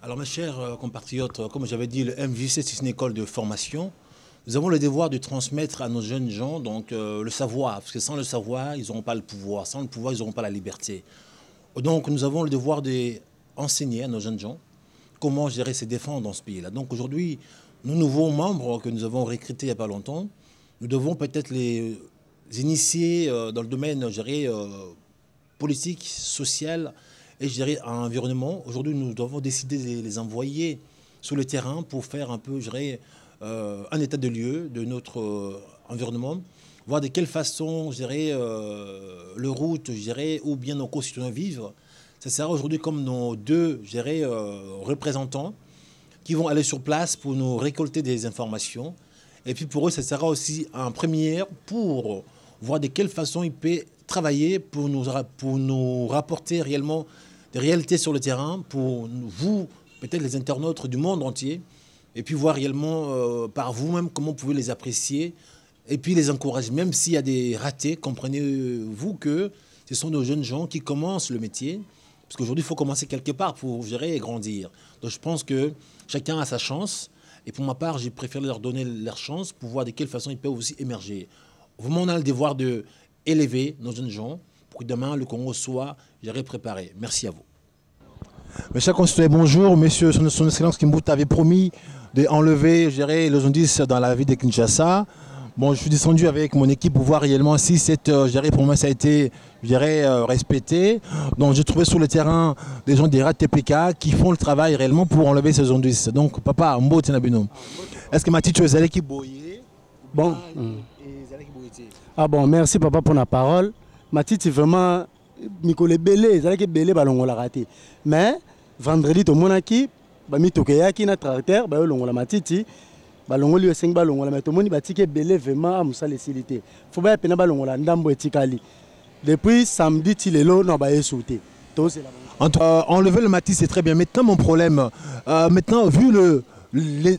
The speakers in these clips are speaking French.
Alors mes chers compatriotes, comme j'avais dit, le MJC c'est une école de formation. Nous avons le devoir de transmettre à nos jeunes gens donc, le savoir, parce que sans le savoir, ils n'auront pas le pouvoir. Sans le pouvoir, ils n'auront pas la liberté. Donc nous avons le devoir d'enseigner à nos jeunes gens comment gérer se défendre dans ce pays-là. Donc aujourd'hui, nos nouveaux membres que nous avons recrutés il n'y a pas longtemps, nous devons peut-être les initier dans le domaine politique, social et je dirais environnement. Aujourd'hui, nous devons décider de les envoyer sur le terrain pour faire un peu, un état de lieu de notre environnement, voir de quelle façon, le route, ou bien nos concitoyens vivent. Ça sera aujourd'hui comme nos deux, représentants qui vont aller sur place pour nous récolter des informations. Et puis pour eux, ça sera aussi en première pour voir de quelle façon ils peuvent travailler pour nous rapporter réellement des réalités sur le terrain, pour vous, peut-être les internautes du monde entier, et puis voir réellement par vous-même comment vous pouvez les apprécier, et puis les encourager. Même s'il y a des ratés, comprenez-vous que ce sont nos jeunes gens qui commencent le métier, parce qu'aujourd'hui, il faut commencer quelque part pour gérer et grandir. Donc je pense que chacun a sa chance, et pour ma part, j'ai préféré leur donner leur chance pour voir de quelle façon ils peuvent aussi émerger. Vraiment, on a le devoir d'élever nos jeunes gens pour que demain, le Congo soit préparé. Merci à vous. Mes chers concitoyens, bonjour. Monsieur, son Excellence Kimbuta avait promis d'enlever les indices dans la ville de Kinshasa. Bon, je suis descendu avec mon équipe pour voir réellement si cette promesse ça a été respecté. Donc j'ai trouvé sur le terrain des gens des RATPK qui font le travail réellement pour enlever ces indices. Donc papa, Mbo Tinabino. Est-ce que Mathieu, tu es allé qui boyer? Bon. Ah bon, merci papa pour la parole. Mathieu, vraiment, Mikole Belé, c'est Belé balongo la raté. Mais vendredi to monaki, ba mi tokeyaki na tracteur, ba longo la Matiti. Balongo liyo 5 balongo la meto moni batike belé vraiment à musala silité. Faut pas pena balongo la ndambo etikali. Depuis samedi tilelo na ba esouté. Donc c'est la enlever le Matisse c'est très bien. Maintenant mon problème vu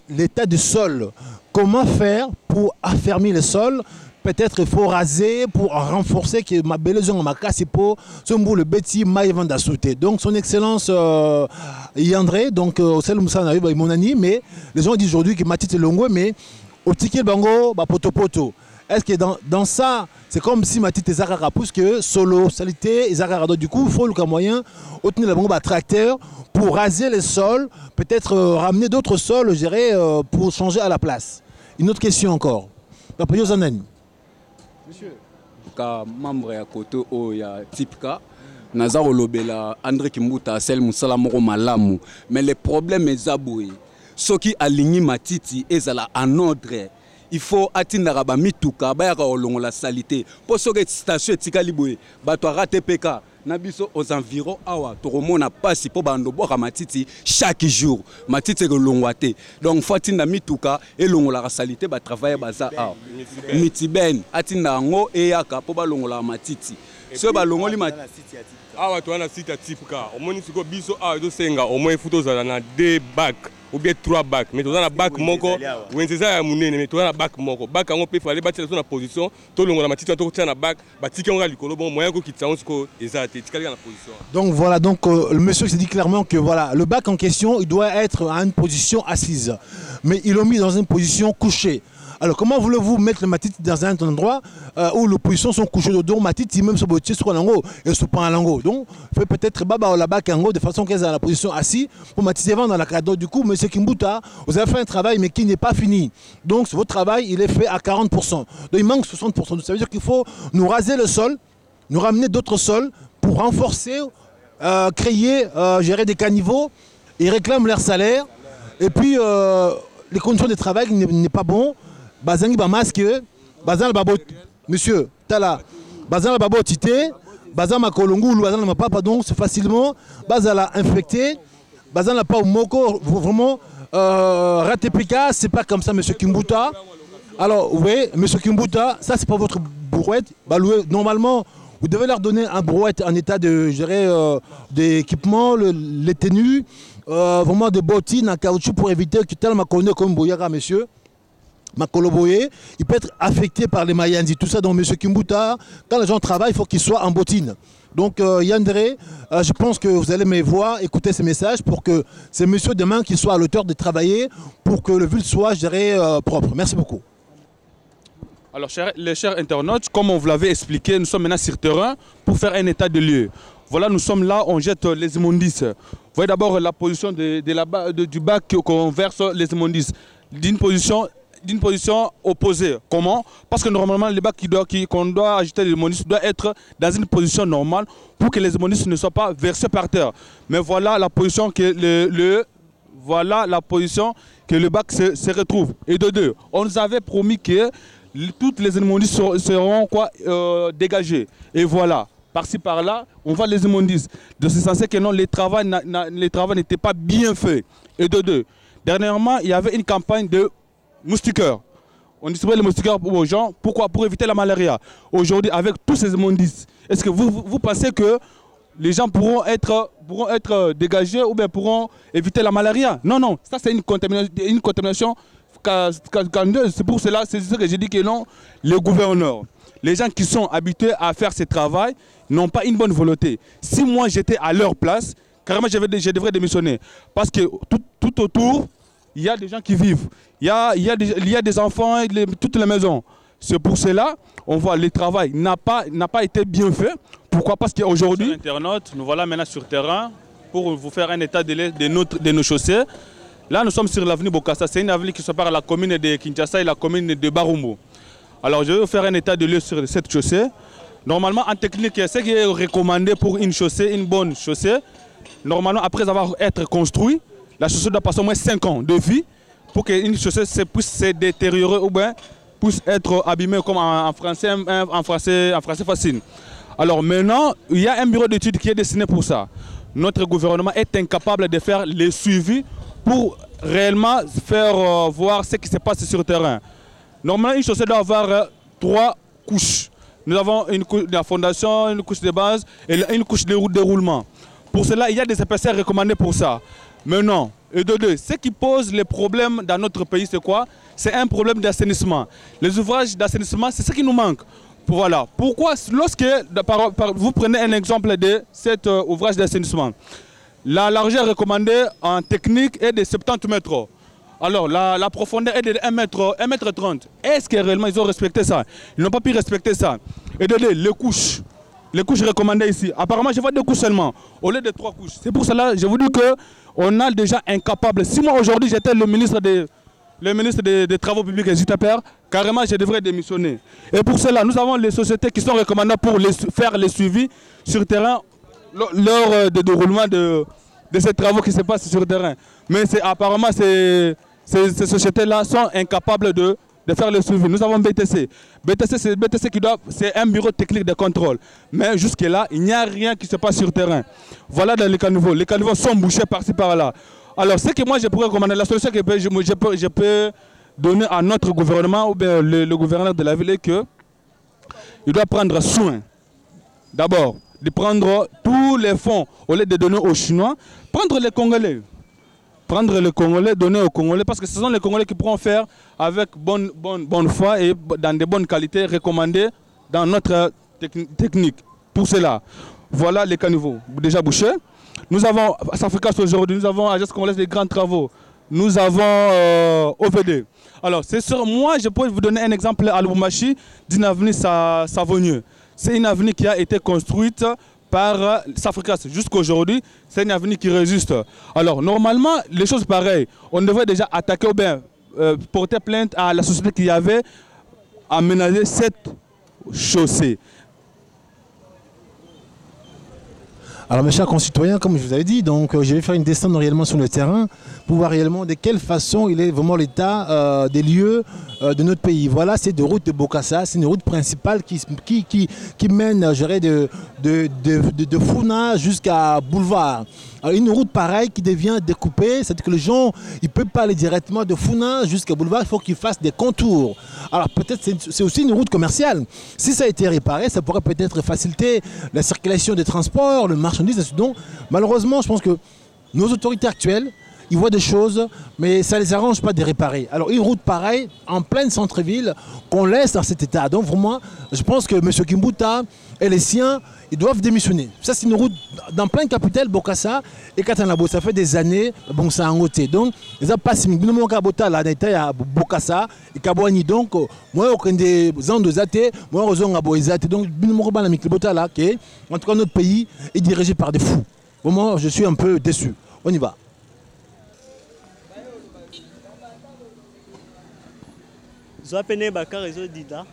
l'état du sol, comment faire pour affermir le sol? Peut-être il faut raser pour renforcer que ma belle zone ma casse pour ce bout le bêtis maïvan d'assouté. Donc son excellence Yandré, donc celle Moussa mon ami, mais les gens disent aujourd'hui que Matite est longo, mais au ticket bango bah poto poto. Est-ce que dans ça c'est comme si Matite est Zagara plus que solo salité et Zagara, donc du coup il faut le moyen obtenir le bango bah tracteur pour raser les sols, peut-être ramener d'autres sols, pour changer à la place. Une autre question encore. Papa Yosanani. Monsieur, ka membre ya koto o ya Tipka, naza kolobela André Kimbuta sel musala moko malamu, mais le problème est zaboué. Soki aligni matiti ezala en ordre. Il faut atindaka ba mituka ba ya kolongo la salité. Po soki station etikali boye, bato RATPK na biso aux environs awa tokomona pasi po bando boka matiti chaque jour. Matiti kolongwa te. Donc faut atinda mituka elongola la salité ba travailler baza awa. Mitiben atinda ngo eyaka po balongola matiti. So balongoli matiti awa to na site ya Tipka. Omoni siko biso awa do senga au moins faut tozala na 2 bacs ou bien 3 bacs. Mais tozala na bac moko wenzeza ya munene mais tozala na bac moko. Bac ngo pe fallait battre na position to longola matiti to tia na bac batiki ngo likolo bon moyen ko kitsa siko ezate tikali na position. Donc voilà, donc le monsieur s'est dit clairement que voilà, le bac en question, il doit être à une position assise. Mais ils l'ont mis dans une position couchée. Alors comment voulez-vous mettre le matiti dans un endroit où les positions sont couchées de dos, matiti même sur le sur l'ango et sur pas l'ango. Donc fait peut-être baba la bac ango de façon qu'elle est à la position assise pour matiti dans la cadre. Du coup monsieur Kimbuta, vous avez fait un travail mais qui n'est pas fini. Donc votre travail il est fait à 40%. Donc il manque 60%. Donc, ça veut dire qu'il faut nous raser le sol, nous ramener d'autres sols pour renforcer, créer, gérer des caniveaux. Ils réclament leur salaire et puis les conditions de travail n'est pas bon. Bazangi ba masque, bazan babo monsieur tala, bazan babo tité, bazan makolongu, bazan ma papa donc c'est facilement bazala infecté, bazan la pas au moko vraiment RATPK, c'est pas comme ça monsieur Kimbuta. Alors oui, monsieur Kimbuta, ça c'est pas votre brouette, normalement vous devez leur donner un brouette en état de gérer d'équipement, les tenues, vraiment des bottines en caoutchouc pour éviter que tel makolongu comme Boyara monsieur. Makoloboye, il peut être affecté par les Mayanzi, tout ça. Donc, M. Kimbuta, quand les gens travaillent, il faut qu'ils soient en bottine. Donc Yandere, je pense que vous allez me voir, écouter ces messages pour que ces messieurs demain qui soient à l'auteur de travailler pour que le ville soit, je dirais, propre. Merci beaucoup. Alors, les chers internautes, comme on vous l'avait expliqué, nous sommes maintenant sur terrain pour faire un état de lieu. Voilà, nous sommes là, on jette les immondices. Vous voyez d'abord la position du bac qu'on verse les immondices. D'une position opposée. Comment? Parce que normalement, le bac qu'on doit ajouter les immondices doit être dans une position normale pour que les immondices ne soient pas versés par terre. Mais voilà la position que voilà la position que le bac se retrouve. Et de deux, on nous avait promis que toutes les immondices seront dégagées. Et voilà, par-ci par-là, on voit les immondices. De ce sens que non, les travaux n'étaient pas bien faits. Et de deux, dernièrement, il y avait une campagne de moustiquaires. On distribuait les moustiquaires aux gens. Pourquoi? Pour éviter la malaria. Aujourd'hui, avec tous ces immondices, est-ce que vous pensez que les gens pourront être dégagés ou bien pourront éviter la malaria? Non, non, ça c'est une contamination. C'est pour cela, c'est ce que j'ai dit que non, les gouverneurs, les gens qui sont habitués à faire ce travail n'ont pas une bonne volonté. Si moi j'étais à leur place, carrément je devrais démissionner. Parce que tout autour, il y a des gens qui vivent. Il y a des enfants, toutes les maisons. C'est pour cela, on voit le travail n'a pas été bien fait. Pourquoi? Parce qu'aujourd'hui, internautes, nous voilà maintenant sur terrain pour vous faire un état de nos chaussées. Là, nous sommes sur l'avenue Bokassa. C'est une avenue qui sépare la commune de Kinshasa et la commune de Barumbu. Alors, je vais vous faire un état de lieu sur cette chaussée. Normalement, en technique, ce qui est recommandé pour une chaussée, une bonne chaussée, normalement, après avoir été construite, la chaussée doit passer au moins 5 ans de vie pour qu'une chaussée puisse se détériorer ou bien puisse être abîmée comme en français facile. Alors maintenant, il y a un bureau d'études qui est destiné pour ça. Notre gouvernement est incapable de faire les suivis pour réellement faire voir ce qui se passe sur le terrain. Normalement, une chaussée doit avoir 3 couches. Nous avons une couche de la fondation, une couche de base et une couche de déroulement. Pour cela, il y a des épaisseurs recommandées pour ça. Maintenant, et de deux, ce qui pose les problèmes dans notre pays, c'est quoi? C'est un problème d'assainissement. Les ouvrages d'assainissement, c'est ce qui nous manque. Voilà. Pourquoi, lorsque vous prenez un exemple de cet ouvrage d'assainissement, la largeur recommandée en technique est de 70 mètres. Alors, la profondeur est de 1 mètre 30. Est-ce que réellement ils ont respecté ça? Ils n'ont pas pu respecter ça. Et de deux, les couches recommandées ici. Apparemment, je vois 2 couches seulement, au lieu de 3 couches. C'est pour cela que je vous dis qu'on a déjà incapable. Si moi aujourd'hui j'étais le ministre des Travaux publics et JTPR, carrément je devrais démissionner. Et pour cela, nous avons les sociétés qui sont recommandées pour faire les suivis sur le terrain lors du déroulement de ces travaux qui se passent sur le terrain. Mais apparemment, ces sociétés-là sont incapables de faire le suivi. Nous avons BTC. BTC c'est un bureau technique de contrôle. Mais jusque-là, il n'y a rien qui se passe sur le terrain. Voilà dans les caniveaux. Les caniveaux sont bouchés par-ci par-là. Alors, ce que moi je pourrais recommander, la solution que je peux donner à notre gouvernement ou bien le gouverneur de la ville est qu'il doit prendre soin, d'abord, de prendre tous les fonds au lieu de donner aux Chinois, prendre les Congolais. Prendre les Congolais, donner aux Congolais, parce que ce sont les Congolais qui pourront faire avec bonne foi et dans de bonnes qualités recommandées dans notre technique. Pour cela, voilà les caniveaux déjà bouchés. Nous avons à Safricas aujourd'hui, nous avons Agence Congolaise des Grands Travaux, nous avons OVD. Alors, c'est sûr, moi je pourrais vous donner un exemple à Lubumbashi d'une avenue Savonieux. C'est une avenue qui a été construite par Safricas jusqu'à aujourd'hui, c'est une avenue qui résiste. Alors, normalement, les choses pareilles, on devrait déjà attaquer ou bien porter plainte à la société qui avait aménagé cette chaussée. Alors mes chers concitoyens, comme je vous avais dit, donc je vais faire une descente réellement sur le terrain pour voir réellement de quelle façon il est vraiment l'état des lieux de notre pays. Voilà, c'est de route de Bokassa, c'est une route principale qui mène, je dirais, de Funa jusqu'à Boulevard. Alors une route pareille qui devient découpée, c'est-à-dire que les gens, ils ne peuvent pas aller directement de Funa jusqu'à Boulevard, il faut qu'ils fassent des contours. Alors peut-être c'est aussi une route commerciale. Si ça a été réparé, ça pourrait peut-être faciliter la circulation des transports, le marchandise, donc malheureusement, je pense que nos autorités actuelles ils voient des choses, mais ça ne les arrange pas de réparer. Alors une route pareille, en pleine centre-ville, qu'on laisse dans cet état. Donc vraiment, je pense que M. Kimbuta et les siens, ils doivent démissionner. Ça, c'est une route dans plein capitale, Bokassa, et Katanabo. Ça fait des années, bon, ça a ôté. Donc, ils ont passé, nous avons Kabota, là, à Bokassa, et Kabouani. Donc, moi, aucun des gens de Zate, moi, aux gens à Boisate. Donc, nous avons Kabota, là, qui, en tout cas, notre pays est dirigé par des fous. Vraiment, je suis un peu déçu. On y va. Zoapene Bakar et Zodida.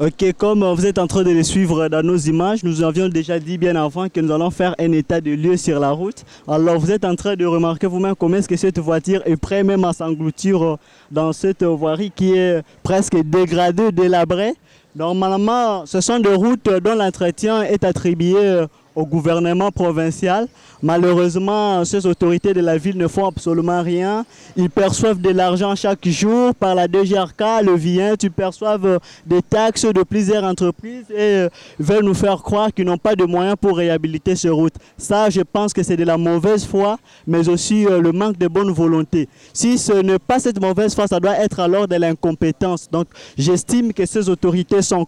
Ok, comme vous êtes en train de les suivre dans nos images, nous avions déjà dit bien avant que nous allons faire un état de lieu sur la route. Alors vous êtes en train de remarquer vous-même comment est-ce que cette voiture est prête même à s'engloutir dans cette voirie qui est presque dégradée, délabrée. Normalement, ce sont des routes dont l'entretien est attribué au gouvernement provincial. Malheureusement, ces autorités de la ville ne font absolument rien. Ils perçoivent de l'argent chaque jour par la DGRK, le VIEN, ils perçoivent des taxes de plusieurs entreprises et veulent nous faire croire qu'ils n'ont pas de moyens pour réhabiliter ces routes. Ça, je pense que c'est de la mauvaise foi, mais aussi le manque de bonne volonté. Si ce n'est pas cette mauvaise foi, ça doit être alors de l'incompétence. Donc, j'estime que ces autorités sont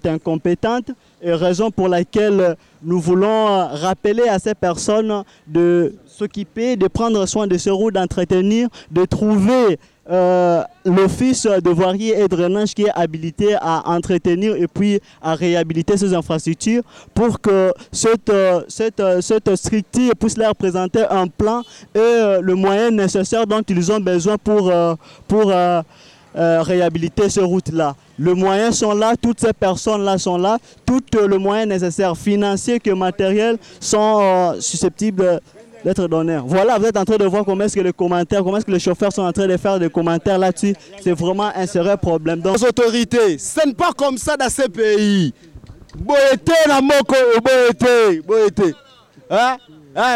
incompétentes. Et raison pour laquelle nous voulons rappeler à ces personnes de s'occuper, de prendre soin de ces routes, d'entretenir, de trouver l'office de voirie et drainage qui est habilité à entretenir et puis à réhabiliter ces infrastructures pour que cette structure puisse leur présenter un plan et le moyen nécessaire dont ils ont besoin pour réhabiliter ces routes-là. Les moyens sont là, toutes ces personnes-là sont là, tout le moyen nécessaire, financier que matériel, sont susceptibles d'être donnés. Voilà, vous êtes en train de voir comment est-ce que les commentaires, comment est-ce que les chauffeurs sont en train de faire des commentaires là-dessus. C'est vraiment un sérieux problème. Donc, les autorités, ce n'est pas comme ça dans ces pays. Boyete la moko, boyete, boyete. Hein?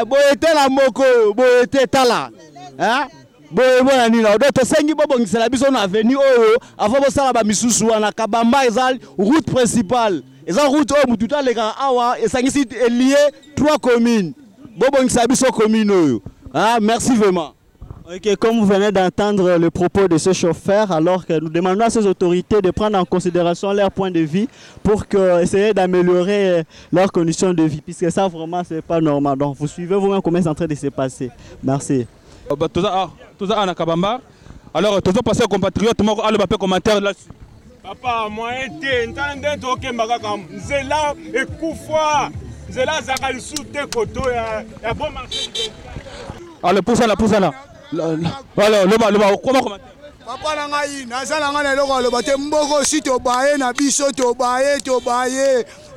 Boyete la moko, boyete tala. Hein? Boyete nina. Donc, sengi bobongisela biso na avenue oyo, avant bosala ba misusu wana kabamba ezali route principale. Eza route oyo mututa leka awa esangisi lié 3 communes. Merci vraiment. Ok, comme vous venez d'entendre le propos de ce chauffeur, alors que nous demandons à ces autorités de prendre en considération leur point de vue pour essayer d'améliorer leurs conditions de vie, puisque ça vraiment c'est pas normal. Donc vous suivez vous-même comment c'est en train de se passer. Merci. Alors, tu vas passer aux compatriotes, moi, je vais commentaire là-dessus. Papa, moi, je suis là et Koufoua. Alors, pousse là. Alors, comment commenter? Papa nangai nazala ngana loko lobate mboko si tobaye na biso tobaye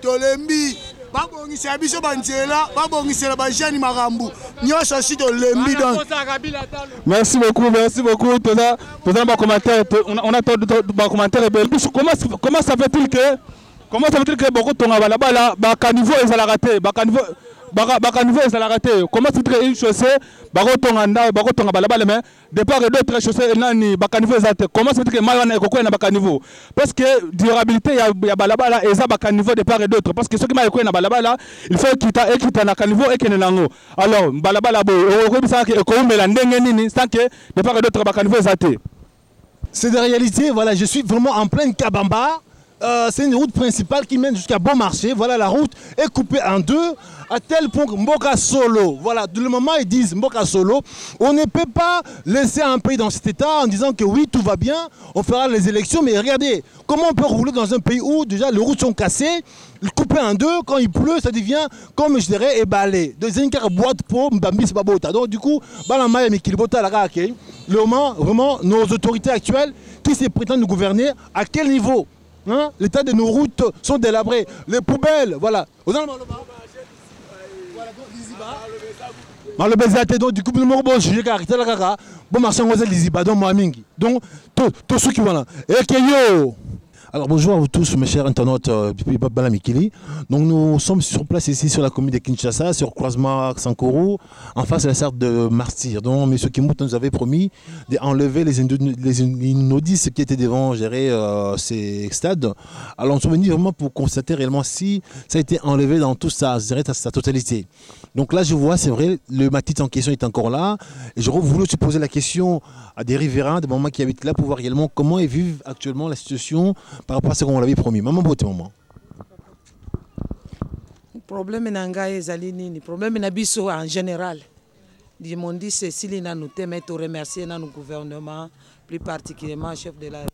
tolembi babongisa biso banzela babongisela bajani makambu nyoso si tolembi donc. Merci beaucoup toza ba commentaire on a ba commentaire comment ça fait-il que beaucoup tonga balabala ba caniveau ezala raté ba caniveau ezala raté comment c'est une chaussée ba tonga balabala mais départ et d'autres chaussées nani ba caniveau ezate comment c'est que mawana ekoko na ba caniveau parce que durabilité ya balabala eza ba caniveau départ et d'autres parce que ceux qui ma na balabala il faut quitter na caniveau et kenango alors balabala bo okobisa ke ko mela ndenge nini sans que départ et d'autres ba caniveau ezate. C'est des réalités, voilà, je suis vraiment en pleine Kabamba. C'est une route principale qui mène jusqu'à Bon Marché. Voilà, la route est coupée en deux, à tel point que Mboka Solo, voilà, le moment ils disent Mboka Solo, on ne peut pas laisser un pays dans cet état en disant que oui, tout va bien, on fera les élections, mais regardez, comment on peut rouler dans un pays où déjà les routes sont cassées, coupées en deux, quand il pleut, ça devient, comme je dirais, ébalé. Deuxième boîte pour Mbambis Babota. Donc du coup, le moment, vraiment, nos autorités actuelles qui se prétendent nous gouverner, à quel niveau? Hein? L'état de nos routes sont délabrées. Les poubelles, voilà. Donc du coup, donc tout ce qui voilà. Et que yo, Alors bonjour à vous tous, mes chers internautes Balamikili. Donc nous sommes sur place ici sur la commune de Kinshasa, sur croisement Sankoro, en face de la serre de Martyr. Donc M. Kimouta nous avait promis d'enlever les inodices qui étaient devant gérer ces stades. Alors nous sommes venus vraiment pour constater réellement si ça a été enlevé dans toute sa totalité. Donc là je vois, c'est vrai, le Matite en question est encore là. Et j'aurais voulu se poser la question à des riverains, des mamans qui habitent là, pour voir réellement comment ils vivent actuellement la situation par rapport à ce qu'on l'avait promis. Maman Bote, maman. Problème nanga ezali nini? Problème na biso en général. Dimondi Cécile na nous temer to remercier na nous gouvernement, plus particulièrement chef de la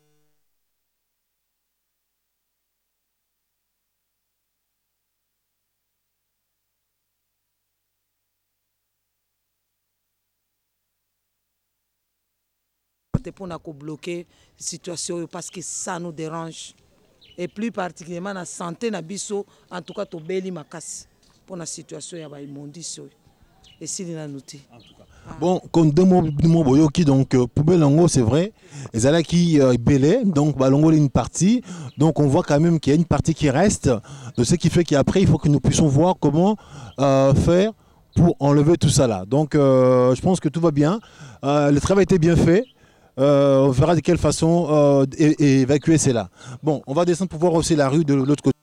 pour nous bloquer la situation parce que ça nous dérange. Et plus particulièrement la santé na biso, en tout cas, to beli makasi pour la situation ya ba immondice. Et si nous nouti. Bon, comme deux mots boyoki donc poubelle en c'est vrai. Les ala qui belé donc balongo une partie. Donc on voit quand même qu'il y a une partie qui reste. De ce qui fait qu'après il faut que nous puissions voir comment faire pour enlever tout ça là. Donc je pense que tout va bien. Le travail a été bien fait. On verra de quelle façon évacuer cela. Bon, on va descendre pour voir aussi la rue de l'autre côté.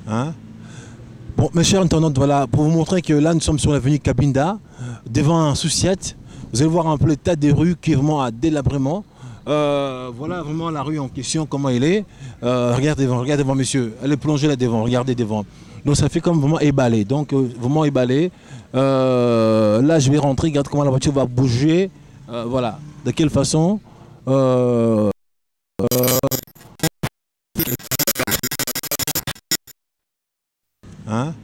Hein? Bon, mes chers internautes, voilà, pour vous montrer que là, nous sommes sur l'avenue Cabinda, devant un Souciette. Vous allez voir un peu l'état des rues qui est vraiment à délabrement. Voilà vraiment la rue en question, comment elle est. Regardez devant, monsieur. Elle est plongée là devant, regardez devant. Donc ça fait comme vraiment éballé. Donc vraiment éballé. Là, je vais rentrer, regarde comment la voiture va bouger. Voilà, de quelle façon. Hein?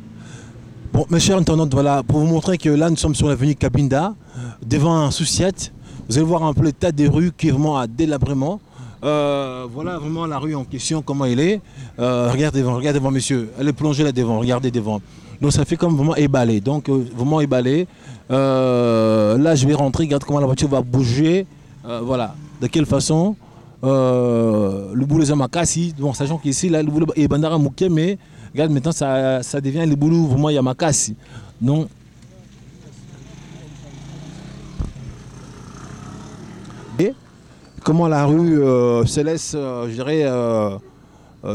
Bon, mes chers internautes, voilà, pour vous montrer que là, nous sommes sur l'avenue Cabinda, devant un Souciette. Vous allez voir un peu l'état des rues qui est vraiment à délabrement. Voilà vraiment la rue en question, comment elle est. Regardez devant, monsieur. Elle est plongée là devant, regardez devant. Donc ça fait comme vraiment éballé. Donc vraiment éballé. Là, je vais rentrer, regarde comment la voiture va bouger. Voilà, de quelle façon. Le boulot de Makassi, bon, sachant qu'ici, là, le boulot est Bandara Mouké, mais regarde, maintenant, ça devient le boulot vraiment Yamakassi. Non. Et comment la rue se laisse, je dirais,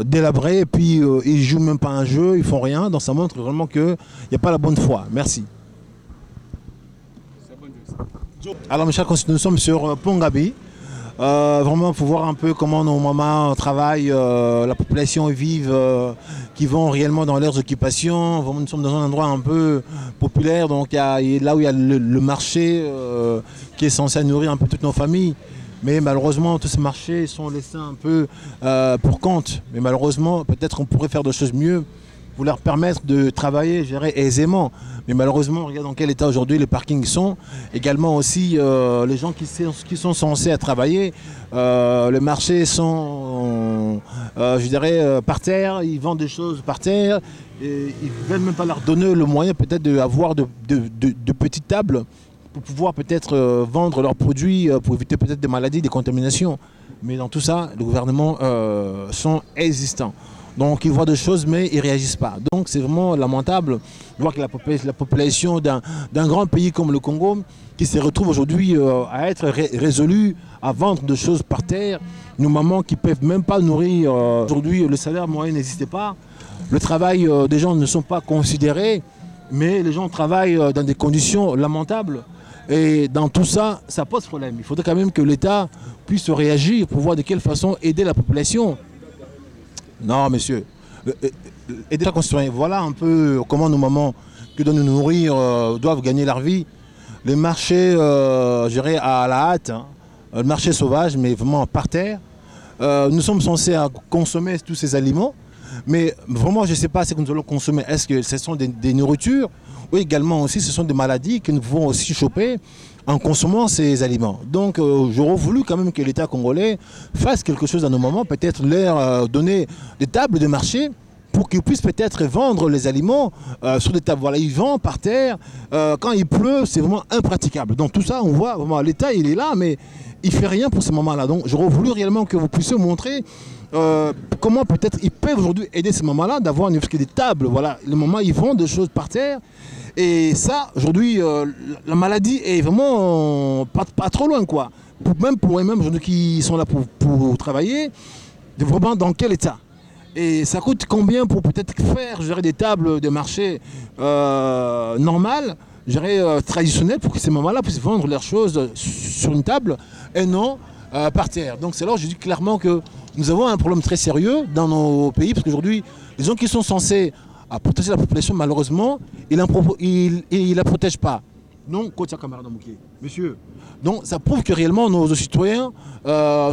délabrer, et puis ils ne jouent même pas un jeu, ils font rien, donc ça montre vraiment qu'il n'y a pas la bonne foi. Merci. Alors, mes chers, nous sommes sur Pongabi. Vraiment pour voir un peu comment nos mamans travaillent, la population vive, qui vont réellement dans leurs occupations. Vraiment, nous sommes dans un endroit un peu populaire, donc là où il y a le marché qui est censé nourrir un peu toutes nos familles. Mais malheureusement, tous ces marchés sont laissés un peu pour compte. Mais malheureusement, peut-être qu'on pourrait faire des choses mieux pour leur permettre de travailler, je dirais, aisément. Mais malheureusement, regarde dans quel état aujourd'hui les parkings sont. Également aussi les gens qui sont censés travailler. Les marchés sont, je dirais, par terre. Ils vendent des choses par terre. Et ils ne veulent même pas leur donner le moyen peut-être d'avoir de petites tables pour pouvoir peut-être vendre leurs produits, pour éviter peut-être des maladies, des contaminations. Mais dans tout ça, le gouvernement sont existants. Donc ils voient des choses mais ils ne réagissent pas. Donc c'est vraiment lamentable de voir que la population d'un grand pays comme le Congo qui se retrouve aujourd'hui à être résolue à vendre des choses par terre. Nos mamans qui ne peuvent même pas nourrir. Aujourd'hui le salaire moyen n'existe pas. Le travail des gens ne sont pas considérés. Mais les gens travaillent dans des conditions lamentables. Et dans tout ça, ça pose problème. Il faudrait quand même que l'État puisse réagir pour voir de quelle façon aider la population. Non, monsieur. Aider les concitoyens. Voilà un peu comment nos mamans qui doivent nous nourrir doivent gagner leur vie. Les marchés, je dirais, à la hâte, hein, le marché sauvage, mais vraiment par terre. Nous sommes censés consommer tous ces aliments, mais vraiment je ne sais pas ce que nous allons consommer. Est-ce que ce sont des nourritures ou également aussi ce sont des maladies que nous pouvons aussi choper en consommant ces aliments. Donc j'aurais voulu quand même que l'État congolais fasse quelque chose à nos moments, peut-être leur donner des tables de marché pour qu'ils puissent peut-être vendre les aliments sur des tables. Voilà, ils vendent par terre. Quand il pleut, c'est vraiment impraticable. Donc tout ça, on voit, vraiment, l'État, il est là, mais il ne fait rien pour ce moment-là. Donc j'aurais voulu réellement que vous puissiez montrer comment peut-être ils peuvent aujourd'hui aider ces moments-là d'avoir des tables. Voilà, le moment ils vendent des choses par terre. Et ça, aujourd'hui, la maladie est vraiment pas trop loin, quoi. Même pour eux-mêmes, aujourd'hui, qui sont là pour travailler, vraiment dans quel état? Et ça coûte combien pour peut-être faire, je dirais, des tables de marché normales, je dirais, traditionnelles, pour que ces moments-là puissent vendre leurs choses sur une table et non par terre. Donc c'est là où je dis clairement que nous avons un problème très sérieux dans nos pays, parce qu'aujourd'hui, les gens qui sont censés protéger la population, malheureusement, ils ne la protègent pas. Non, monsieur. Donc ça prouve que réellement nos citoyens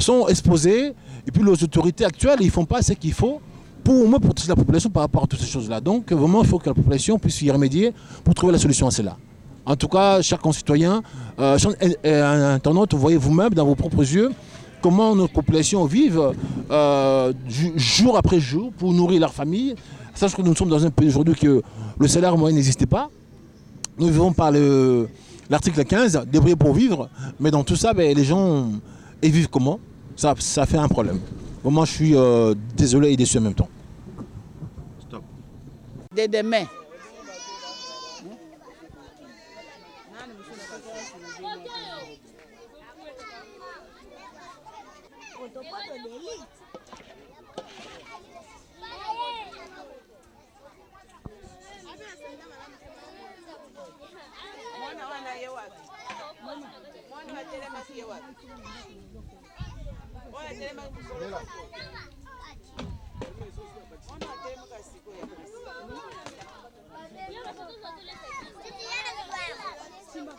sont exposés, et puis les autorités actuelles, ils ne font pas ce qu'il faut pour au moins protéger la population par rapport à toutes ces choses-là. Donc vraiment, il faut que la population puisse y remédier pour trouver la solution à cela. En tout cas, chers concitoyens, chers internautes, vous voyez vous-même dans vos propres yeux comment notre population vit jour après jour pour nourrir leur famille. Sachant que nous sommes dans un pays aujourd'hui que le salaire moyen n'existait pas. Nous vivons par l'article 15, débrouiller pour vivre. Mais dans tout ça, les gens ils vivent comment? Ça fait un problème. Moi, je suis désolé et déçu en même temps. Stop. Dès demain. Simba.